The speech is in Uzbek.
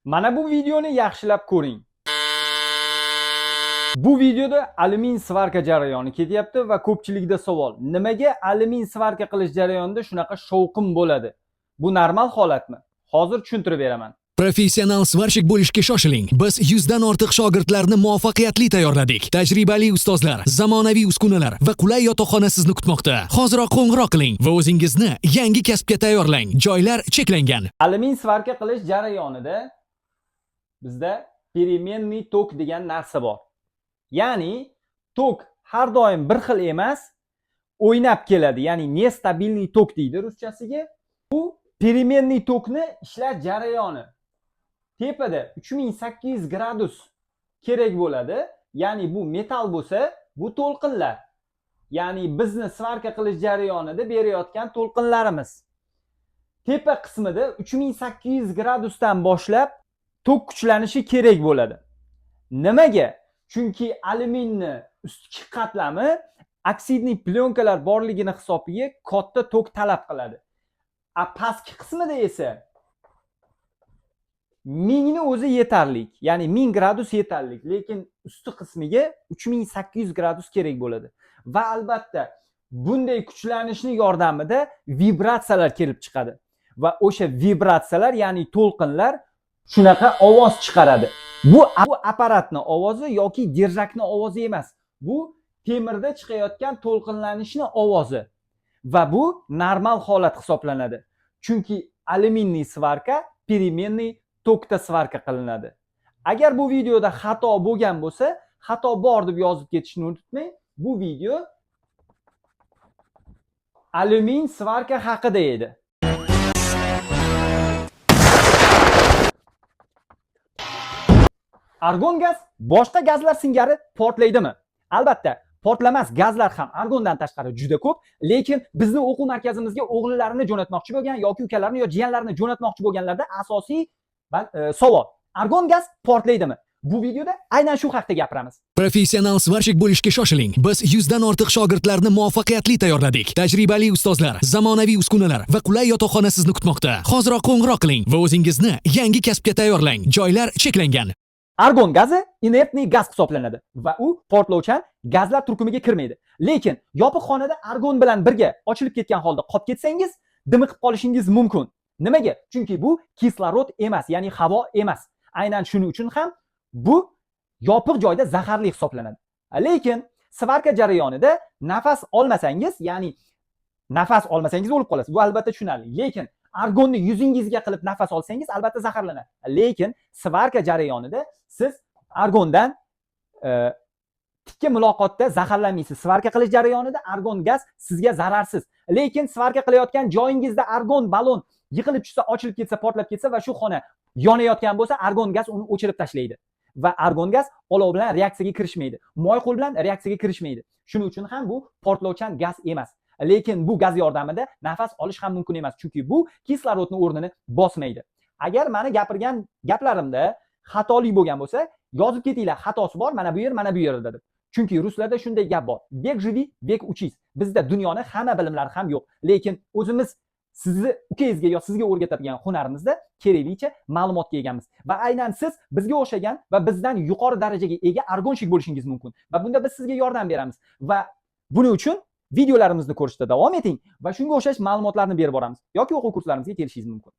Mana bu videoni yaxshilab ko'ring. Bu videoda alyumin svarka jarayoni ketyapti va ko'pchilikda savol: nimaga alyumin svarka qilish jarayonida shunaqa shovqin bo'ladi? Bu normal holatmi? Hozir tushuntirib beraman. Professional svarshik bo'lishga shoshiling. Biz 100 dan ortiq shogirdlarni muvaffaqiyatli tayyorladik. Tajribali ustozlar, zamonaviy uskunalar va qulay yotoqxona sizni kutmoqda. Hoziroq qo'ng'iroq qiling va o'zingizni yangi kasbga tayyorlang. Joylar cheklangan. Alyumin svarka qilish jarayonida bizda переменный tok degan narsa bor. Ya'ni tok har doim bir xil emas, o'ynab keladi. Ya'ni nestabilniy tok deydi ruschasiga. Bu переменный tokni ishlash jarayoni tepada 3800 gradus kerak bo'ladi. Ya'ni bu metal bo'lsa, bu to'lqinlar. Ya'ni bizni svarka qilish jarayonida berayotgan to'lqinlarimiz. Tepa qismida 3800 gradusdan boshlab tok kuchlanishi kerak bo'ladi. Nimaga? Chunki alyuminni ustki qatlami oksidniy plyonkalar borligini hisobiga katta tok talab qiladi. Pastki qismida esa 1000 ni o'zi yetarlik. Ya'ni 1000 gradus yetarlik, lekin usti qismiga 3800 gradus kerak bo'ladi. Va albatta bunday kuchlanishning yordamida vibratsiyalar kelib chiqadi. Va o'sha vibratsiyalar, ya'ni to'lqinlar shunaqa ovoz chiqaradi. Bu apparatning ovozi yoki dirjakning ovozi emas. Bu temirda chiqayotgan to'lqinlanishning ovozi. Va bu normal holat hisoblanadi. Chunki alyuminniy svarka переменный tokda svarka qilinadi. Agar bu videoda xato bo'lgan bo'lsa, xato bor deb yozib ketishni unutmang. Bu video alyumin svarka haqida edi. Argon gaz boshqa gazlar singari portlaydimi? Albatta, portlamas gazlar ham argondan tashqari juda ko'p, lekin bizni o'quv markazimizga o'g'illarini jo'natmoqchi bo'lgan yoki ukalarini yo jiyanlarini jo'natmoqchi bo'lganlarda asosiy savol: argon gaz portlaydimi? Bu videoda aynan shu haqida gapiramiz. Professional svarshik bo'lishga shoshiling. Biz 100 dan ortiq shogirdlarni muvaffaqiyatli tayyorladik. Tajribali ustozlar, zamonaviy uskunalar va qulay yotoqxona sizni kutmoqda. Hoziroq qo'ng'iroq qiling va o'zingizni yangi kasbga tayyorlang. Joylar cheklangan. Argon gazi inertniy gaz hisoblanadi va u portlovchan gazlar turkumiga kirmaydi. Lekin yopiq xonada argon bilan birga ochilib ketgan holda qolib ketsangiz, dimiqib qolishingiz mumkin. Nimaga? Chunki bu kislorod emas, ya'ni havo emas. Aynan shuning uchun ham bu yopiq joyda zaharli hisoblanadi. Lekin svarka jarayonida nafas olmasangiz, ya'ni nafas olmasangiz o'lib qolasiz. Bu albatta tushunarli. Lekin argonni yuzingizga qilib nafas olsangiz albatta zaharlanadi. Lekin svarka jarayonida siz argondan tikka muloqotda zaharlanmaysiz. Svarka qilish jarayonida argon gaz sizga zararsiz. Lekin svarka qilayotgan joyingizda argon balon yiqilib tushsa, ochilib ketsa, portlab ketsa va shu xona yonayotgan bo'lsa, argon gaz uni o'chirib tashlaydi. Va argon gaz olov bilan reaksiyaga kirishmaydi. Moy qo'l bilan reaksiyaga kirishmaydi. Shuning uchun ham bu portlovchan gaz emas. Lekin bu gaz yordamida nafas olish ham mumkin emas, chunki bu kislorodning o'rnini bosmaydi. Agar meni gapirgan gaplarimda xatolik bo'lgan bo'lsa, yozib ketinglar, xatosi bor, mana bu yer, mana bu yerda deb. Chunki ruslarda shunday gap bor: "Bek живи, bek учись". Bizda dunyoning hamma bilimlari ham yo'q, lekin o'zimiz sizni ukangizga yo sizga o'rgatadigan hunarimizda keraklicha ma'lumotga egamiz. Va aynan siz bizga o'xshagan va bizdan yuqori darajaga ega argonshik bo'lishingiz mumkin. Va bunda biz sizga yordam beramiz. Va buning uchun videolarimizni ko'rishda davom eting va shunga o'xshash ma'lumotlarni berib boramiz yoki o'quv kurslarimizga kelishingiz mumkin.